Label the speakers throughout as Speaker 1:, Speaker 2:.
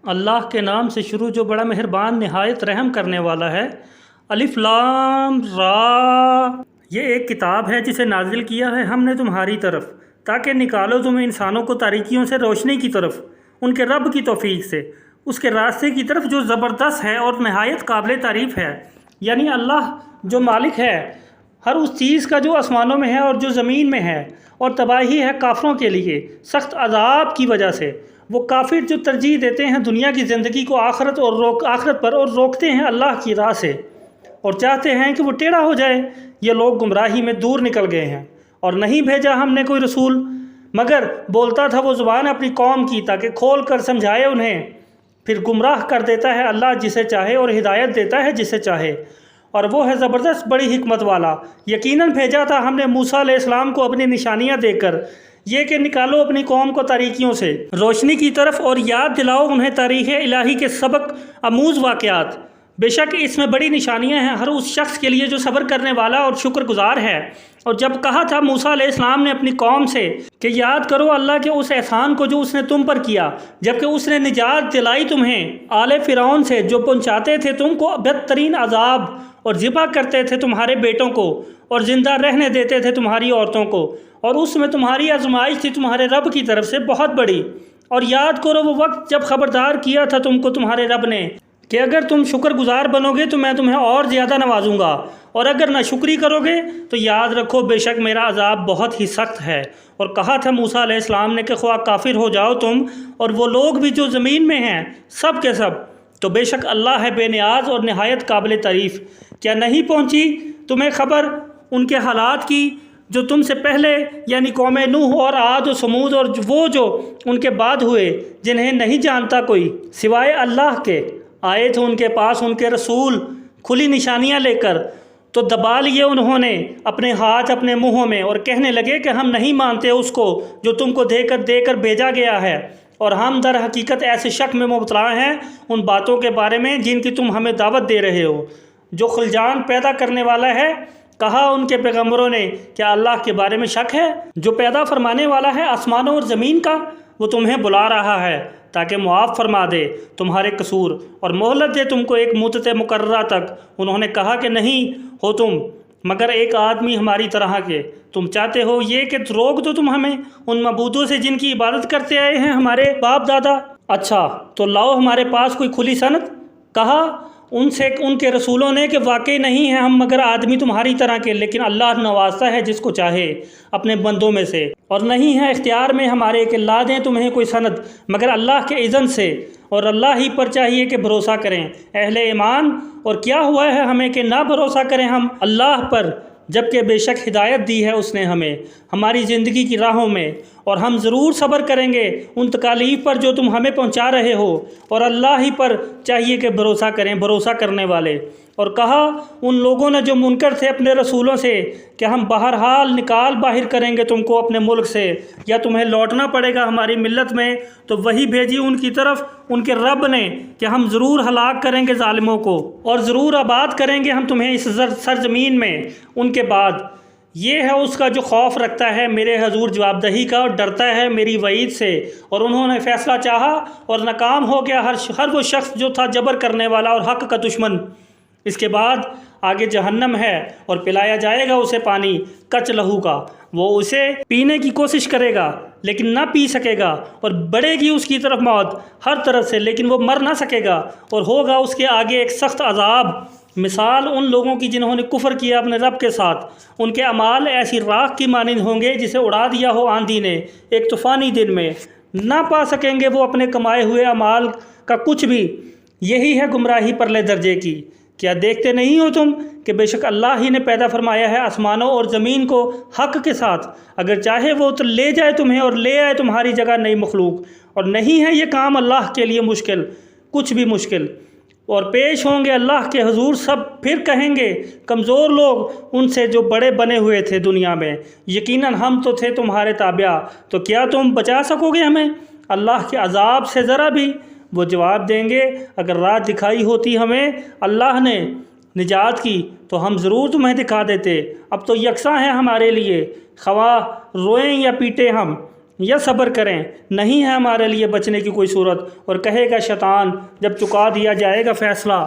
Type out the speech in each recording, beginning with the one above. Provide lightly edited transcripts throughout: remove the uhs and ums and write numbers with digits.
Speaker 1: اللہ کے نام سے شروع جو بڑا مہربان نہایت رحم کرنے والا ہے۔ الف لام را، یہ ایک کتاب ہے جسے نازل کیا ہے ہم نے تمہاری طرف تاکہ نکالو تم انسانوں کو تاریکیوں سے روشنی کی طرف ان کے رب کی توفیق سے، اس کے راستے کی طرف جو زبردست ہے اور نہایت قابل تعریف ہے۔ یعنی اللہ جو مالک ہے ہر اس چیز کا جو آسمانوں میں ہے اور جو زمین میں ہے، اور تباہی ہے کافروں کے لیے سخت عذاب کی وجہ سے۔ وہ کافر جو ترجیح دیتے ہیں دنیا کی زندگی کو آخرت پر اور روکتے ہیں اللہ کی راہ سے اور چاہتے ہیں کہ وہ ٹیڑھا ہو جائے، یہ لوگ گمراہی میں دور نکل گئے ہیں۔ اور نہیں بھیجا ہم نے کوئی رسول مگر بولتا تھا وہ زبان اپنی قوم کی تاکہ کھول کر سمجھائے انہیں، پھر گمراہ کر دیتا ہے اللہ جسے چاہے اور ہدایت دیتا ہے جسے چاہے، اور وہ ہے زبردست بڑی حکمت والا۔ یقیناً بھیجا تھا ہم نے موسیٰ علیہ السلام کو اپنی نشانیاں دے کر، یہ کہ نکالو اپنی قوم کو تاریکیوں سے روشنی کی طرف اور یاد دلاؤ انہیں تاریخ الہی کے سبق آموز واقعات۔ بے شک اس میں بڑی نشانیاں ہیں ہر اس شخص کے لیے جو صبر کرنے والا اور شکر گزار ہے۔ اور جب کہا تھا موسیٰ علیہ السلام نے اپنی قوم سے کہ یاد کرو اللہ کے اس احسان کو جو اس نے تم پر کیا، جبکہ اس نے نجات دلائی تمہیں آل فرعون سے جو پہنچاتے تھے تم کو بدترین عذاب، اور ذبح کرتے تھے تمہارے بیٹوں کو اور زندہ رہنے دیتے تھے تمہاری عورتوں کو، اور اس میں تمہاری آزمائش تھی تمہارے رب کی طرف سے بہت بڑی۔ اور یاد کرو وہ وقت جب خبردار کیا تھا تم کو تمہارے رب نے کہ اگر تم شکر گزار بنو گے تو میں تمہیں اور زیادہ نوازوں گا، اور اگر نہ شکری کرو گے تو یاد رکھو بے شک میرا عذاب بہت ہی سخت ہے۔ اور کہا تھا موسیٰ علیہ السلام نے کہ خواہ کافر ہو جاؤ تم اور وہ لوگ بھی جو زمین میں ہیں سب کے سب، تو بے شک اللہ ہے بے نیاز اور نہایت قابل تعریف۔ کیا نہیں پہنچی تمہیں خبر ان کے حالات کی جو تم سے پہلے یعنی قوم نوح اور عاد و سمود اور وہ جو ان کے بعد ہوئے، جنہیں نہیں جانتا کوئی سوائے اللہ کے؟ آئے تھے ان کے پاس ان کے رسول کھلی نشانیاں لے کر، تو دبا لیے انہوں نے اپنے ہاتھ اپنے منہوں میں اور کہنے لگے کہ ہم نہیں مانتے اس کو جو تم کو دے کر بھیجا گیا ہے، اور ہم در حقیقت ایسے شک میں مبتلا ہیں ان باتوں کے بارے میں جن کی تم ہمیں دعوت دے رہے ہو، جو خلجان پیدا کرنے والا ہے۔ کہا ان کے پیغمبروں نے کیا اللہ کے بارے میں شک ہے جو پیدا فرمانے والا ہے آسمانوں اور زمین کا؟ وہ تمہیں بلا رہا ہے تاکہ معاف فرما دے تمہارے قصور اور مہلت دے تم کو ایک مدت مقررہ تک۔ انہوں نے کہا کہ نہیں ہو تم مگر ایک آدمی ہماری طرح کے، تم چاہتے ہو یہ کہ روک دو تم ہمیں ان معبودوں سے جن کی عبادت کرتے آئے ہیں ہمارے باپ دادا؟ اچھا تو لاؤ ہمارے پاس کوئی کھلی سند۔ کہا ان سے ان کے رسولوں نے کہ واقعی نہیں ہیں ہم مگر آدمی تمہاری طرح کے، لیکن اللہ نوازتا ہے جس کو چاہے اپنے بندوں میں سے، اور نہیں ہے اختیار میں ہمارے کہ لا دیں تمہیں کوئی سند مگر اللہ کے اذن سے، اور اللہ ہی پر چاہیے کہ بھروسہ کریں اہل ایمان۔ اور کیا ہوا ہے ہمیں کہ نہ بھروسہ کریں ہم اللہ پر، جبکہ بے شک ہدایت دی ہے اس نے ہمیں ہماری زندگی کی راہوں میں، اور ہم ضرور صبر کریں گے ان تکالیف پر جو تم ہمیں پہنچا رہے ہو، اور اللہ ہی پر چاہیے کہ بھروسہ کریں بھروسہ کرنے والے۔ اور کہا ان لوگوں نے جو منکر تھے اپنے رسولوں سے کہ ہم بہرحال نکال باہر کریں گے تم کو اپنے ملک سے، یا تمہیں لوٹنا پڑے گا ہماری ملت میں، تو وہی بھیجی ان کی طرف ان کے رب نے کہ ہم ضرور ہلاک کریں گے ظالموں کو اور ضرور آباد کریں گے ہم تمہیں اس سرزمین میں ان کے بعد۔ یہ ہے اس کا جو خوف رکھتا ہے میرے حضور جواب دہی کا اور ڈرتا ہے میری وعید سے۔ اور انہوں نے فیصلہ چاہا اور ناکام ہو گیا ہر وہ شخص جو تھا جبر کرنے والا اور حق کا دشمن۔ اس کے بعد آگے جہنم ہے اور پلایا جائے گا اسے پانی کچ لہو کا، وہ اسے پینے کی کوشش کرے گا لیکن نہ پی سکے گا، اور بڑھے گی اس کی طرف موت ہر طرف سے لیکن وہ مر نہ سکے گا، اور ہوگا اس کے آگے ایک سخت عذاب۔ مثال ان لوگوں کی جنہوں نے کفر کیا اپنے رب کے ساتھ، ان کے اعمال ایسی راکھ کی مانند ہوں گے جسے اڑا دیا ہو آندھی نے ایک طوفانی دن میں، نہ پا سکیں گے وہ اپنے کمائے ہوئے اعمال کا کچھ بھی۔ یہی ہے گمراہی پرلے درجے کی۔ کیا دیکھتے نہیں ہو تم کہ بے شک اللہ ہی نے پیدا فرمایا ہے آسمانوں اور زمین کو حق کے ساتھ، اگر چاہے وہ تو لے جائے تمہیں اور لے آئے تمہاری جگہ نئی مخلوق، اور نہیں ہے یہ کام اللہ کے لیے مشکل کچھ بھی مشکل۔ اور پیش ہوں گے اللہ کے حضور سب، پھر کہیں گے کمزور لوگ ان سے جو بڑے بنے ہوئے تھے دنیا میں، یقیناً ہم تو تھے تمہارے تابع، تو کیا تم بچا سکو گے ہمیں اللہ کے عذاب سے ذرا بھی؟ وہ جواب دیں گے اگر راہ دکھائی ہوتی ہمیں اللہ نے نجات کی تو ہم ضرور تمہیں دکھا دیتے، اب تو یکساں ہے ہمارے لیے، خواہ روئیں یا پیٹیں ہم، یا صبر کریں، نہیں ہے ہمارے لیے بچنے کی کوئی صورت۔ اور کہے گا شیطان جب چکا دیا جائے گا فیصلہ،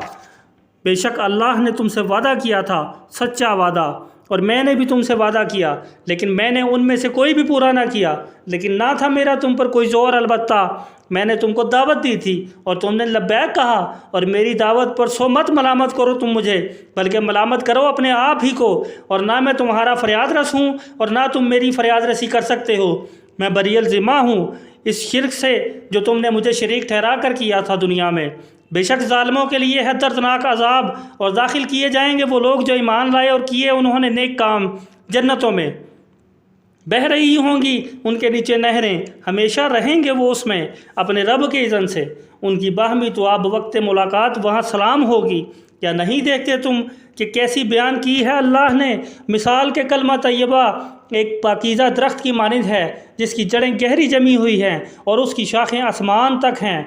Speaker 1: بے شک اللہ نے تم سے وعدہ کیا تھا سچا وعدہ، اور میں نے بھی تم سے وعدہ کیا، لیکن میں نے ان میں سے کوئی بھی پورا نہ کیا، لیکن نہ تھا میرا تم پر کوئی زور، البتہ میں نے تم کو دعوت دی تھی اور تم نے لبیک کہا، اور میری دعوت پر سو مت ملامت کرو تم مجھے، بلکہ ملامت کرو اپنے آپ ہی کو، اور نہ میں تمہارا فریاد رس ہوں اور نہ تم میری فریاد رسی کر سکتے ہو۔ میں بری الذمہ ہوں اس شرک سے جو تم نے مجھے شریک ٹھہرا کر کیا تھا دنیا میں۔ بے شک ظالموں کے لیے ہے دردناک عذاب، اور داخل کیے جائیں گے وہ لوگ جو ایمان لائے اور کیے انہوں نے نیک کام، جنتوں میں بہہ رہی ہوں گی ان کے نیچے نہریں، ہمیشہ رہیں گے وہ اس میں اپنے رب کے اذن سے۔ ان کی باہمی تو اب وقت ملاقات وہاں سلام ہوگی۔ یا نہیں دیکھتے تم کہ کیسی بیان کی ہے اللہ نے مثال کے کلمہ طیبہ ایک پاکیزہ درخت کی مانند ہے جس کی جڑیں گہری جمی ہوئی ہیں اور اس کی شاخیں آسمان تک ہیں،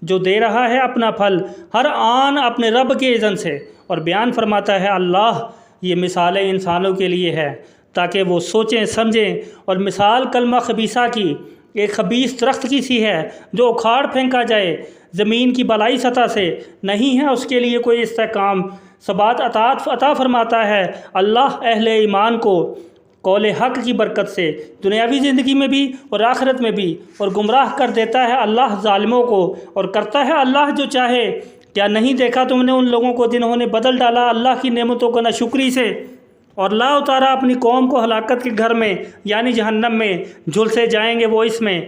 Speaker 1: جو دے رہا ہے اپنا پھل ہر آن اپنے رب کے اذن سے۔ اور بیان فرماتا ہے اللہ، یہ مثالیں انسانوں کے لیے ہے تاکہ وہ سوچیں سمجھیں۔ اور مثال کلمہ خبیثہ کی ایک خبیث درخت کی سی ہے جو اکھاڑ پھینکا جائے زمین کی بالائی سطح سے، نہیں ہے اس کے لیے کوئی استحکام۔ ثبات عطا فرماتا ہے اللہ اہل ایمان کو قول حق کی برکت سے دنیاوی زندگی میں بھی اور آخرت میں بھی، اور گمراہ کر دیتا ہے اللہ ظالموں کو، اور کرتا ہے اللہ جو چاہے۔ کیا نہیں دیکھا تم نے ان لوگوں کو جنہوں نے بدل ڈالا اللہ کی نعمتوں کو ناشکری سے، اور لا اتارا اپنی قوم کو ہلاکت کے گھر میں یعنی جہنم میں، جھلسے جائیں گے وہ اس میں،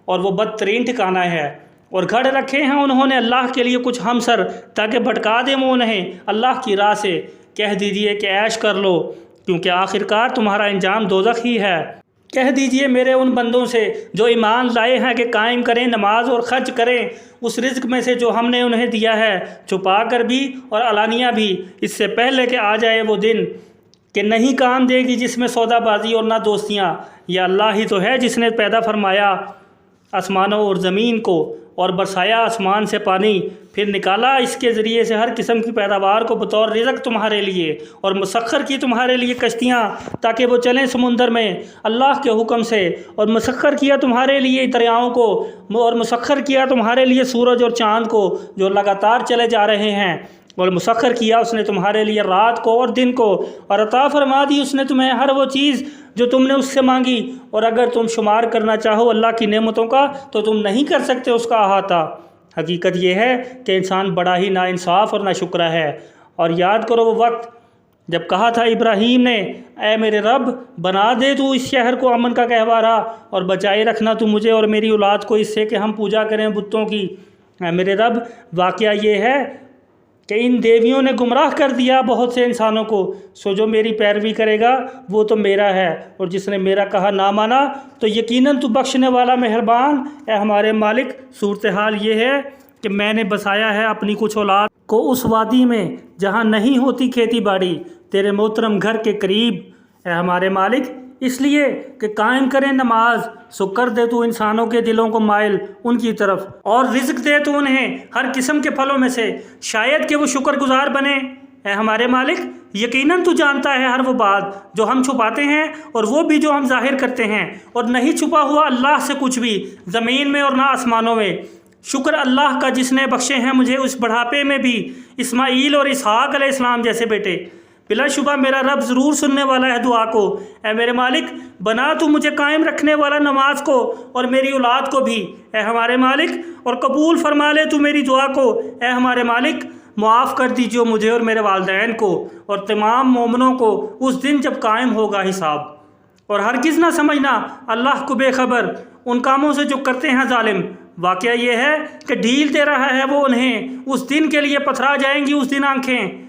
Speaker 1: اور وہ بدترین ٹھکانہ ہے۔ اور گھڑ رکھے ہیں انہوں نے اللہ کے لیے کچھ ہمسر تاکہ بھٹکا دیں وہ انہیں اللہ کی راہ سے۔ کہہ دیجئے کہ عیش کر لو، کیونکہ آخرکار تمہارا انجام دوزخ ہی ہے۔ کہہ دیجئے میرے ان بندوں سے جو ایمان لائے ہیں کہ قائم کریں نماز اور خرچ کریں اس رزق میں سے جو ہم نے انہیں دیا ہے، چھپا کر بھی اور علانیہ بھی، اس سے پہلے کہ آ جائے وہ دن کہ نہیں کام دے گی جس میں سودا بازی اور نہ دوستیاں۔ یہ اللہ ہی تو ہے جس نے پیدا فرمایا آسمانوں اور زمین کو، اور برسایا آسمان سے پانی، پھر نکالا اس کے ذریعے سے ہر قسم کی پیداوار کو بطور رزق تمہارے لیے، اور مسخر کی تمہارے لیے کشتیاں تاکہ وہ چلیں سمندر میں اللہ کے حکم سے، اور مسخر کیا تمہارے لیے دریاؤں کو، اور مسخر کیا تمہارے لیے سورج اور چاند کو جو لگاتار چلے جا رہے ہیں، اور مسخر کیا اس نے تمہارے لیے رات کو اور دن کو، اور عطا فرما دی اس نے تمہیں ہر وہ چیز جو تم نے اس سے مانگی، اور اگر تم شمار کرنا چاہو اللہ کی نعمتوں کا تو تم نہیں کر سکتے اس کا احاطہ۔ حقیقت یہ ہے کہ انسان بڑا ہی ناانصاف اور ناشکرا ہے۔ اور یاد کرو وہ وقت جب کہا تھا ابراہیم نے، اے میرے رب بنا دے تو اس شہر کو امن کا گہوارہ، اور بچائے رکھنا تو مجھے اور میری اولاد کو اس سے کہ ہم پوجا کریں بتوں کی۔ اے میرے رب واقعہ یہ ہے کہ ان دیویوں نے گمراہ کر دیا بہت سے انسانوں کو، سو جو میری پیروی کرے گا وہ تو میرا ہے، اور جس نے میرا کہا نہ مانا تو یقیناً تو بخشنے والا مہربان۔ اے ہمارے مالک، صورتحال یہ ہے کہ میں نے بسایا ہے اپنی کچھ اولاد کو اس وادی میں جہاں نہیں ہوتی کھیتی باڑی، تیرے محترم گھر کے قریب، اے ہمارے مالک، اس لیے کہ قائم کریں نماز، سو کر دے تو انسانوں کے دلوں کو مائل ان کی طرف، اور رزق دے تو انہیں ہر قسم کے پھلوں میں سے، شاید کہ وہ شکر گزار بنے۔ اے ہمارے مالک، یقیناً تو جانتا ہے ہر وہ بات جو ہم چھپاتے ہیں اور وہ بھی جو ہم ظاہر کرتے ہیں، اور نہیں چھپا ہوا اللہ سے کچھ بھی زمین میں اور نہ آسمانوں میں۔ شکر اللہ کا جس نے بخشے ہیں مجھے اس بڑھاپے میں بھی اسماعیل اور اسحاق علیہ السلام جیسے بیٹے۔ بلا شبہ میرا رب ضرور سننے والا ہے دعا کو۔ اے میرے مالک، بنا تو مجھے قائم رکھنے والا نماز کو اور میری اولاد کو بھی، اے ہمارے مالک، اور قبول فرما لے تو میری دعا کو۔ اے ہمارے مالک، معاف کر دیجیے مجھے اور میرے والدین کو اور تمام مومنوں کو اس دن جب قائم ہوگا حساب۔ اور ہرگز نہ سمجھنا اللہ کو بے خبر ان کاموں سے جو کرتے ہیں ظالم۔ واقعہ یہ ہے کہ ڈھیل دے رہا ہے وہ انہیں، اس دن کے لیے پتھرا جائیں گی اس دن آنکھیں،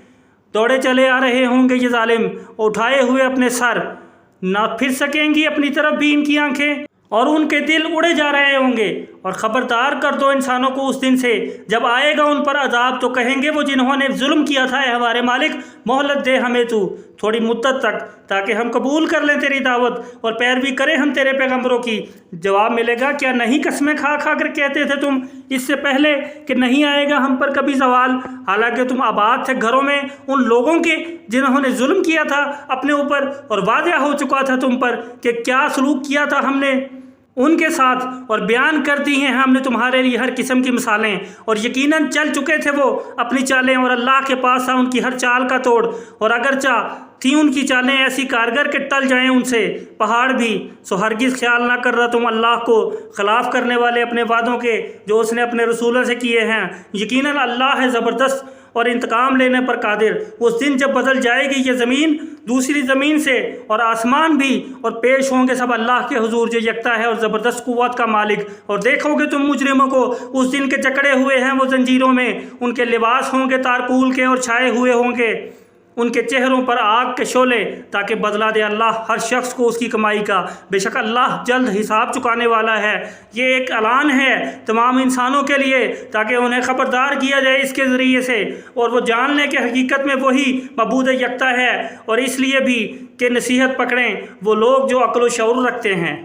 Speaker 1: دوڑے چلے آ رہے ہوں گے یہ ظالم اٹھائے ہوئے اپنے سر، نہ پھر سکیں گی اپنی طرف بھی ان کی آنکھیں، اور ان کے دل اڑے جا رہے ہوں گے۔ اور خبردار کر دو انسانوں کو اس دن سے جب آئے گا ان پر عذاب، تو کہیں گے وہ جنہوں نے ظلم کیا تھا، اے ہمارے مالک مہلت دے ہمیں تو تھوڑی مدت تک، تاکہ ہم قبول کر لیں تیری دعوت اور پیروی کریں ہم تیرے پیغمبروں کی۔ جواب ملے گا، کیا نہیں قسمیں کھا کھا کر کہتے تھے تم اس سے پہلے کہ نہیں آئے گا ہم پر کبھی زوال، حالانکہ تم آباد تھے گھروں میں ان لوگوں کے جنہوں نے ظلم کیا تھا اپنے اوپر، اور واضح ہو چکا تھا تم پر کہ کیا سلوک کیا تھا ہم نے ان کے ساتھ اور بیان کر دی ہیں ہم نے تمہارے لیے ہر قسم کی مثالیں، اور یقیناً چل چکے تھے وہ اپنی چالیں، اور اللہ کے پاس تھا ان کی ہر چال کا توڑ، اور اگرچہ تھی ان کی چالیں ایسی کارگر کہ ٹل جائیں ان سے پہاڑ بھی، سو ہرگز خیال نہ کر رہا تم اللہ کو خلاف کرنے والے اپنے وعدوں کے جو اس نے اپنے رسولوں سے کیے ہیں۔ یقیناً اللہ ہے زبردست اور انتقام لینے پر قادر۔ اس دن جب بدل جائے گی یہ زمین دوسری زمین سے اور آسمان بھی، اور پیش ہوں گے سب اللہ کے حضور جو یکتا ہے اور زبردست قوت کا مالک، اور دیکھو گے تم مجرموں کو اس دن کے جکڑے ہوئے ہیں وہ زنجیروں میں، ان کے لباس ہوں گے تارکول کے اور چھائے ہوئے ہوں گے ان کے چہروں پر آگ کے شعلے، تاکہ بدلہ دے اللہ ہر شخص کو اس کی کمائی کا، بے شک اللہ جلد حساب چکانے والا ہے۔ یہ ایک اعلان ہے تمام انسانوں کے لیے تاکہ انہیں خبردار کیا جائے اس کے ذریعے سے، اور وہ جان لیں کہ حقیقت میں وہی معبود یکتا ہے، اور اس لیے بھی کہ نصیحت پکڑیں وہ لوگ جو عقل و شعور رکھتے ہیں۔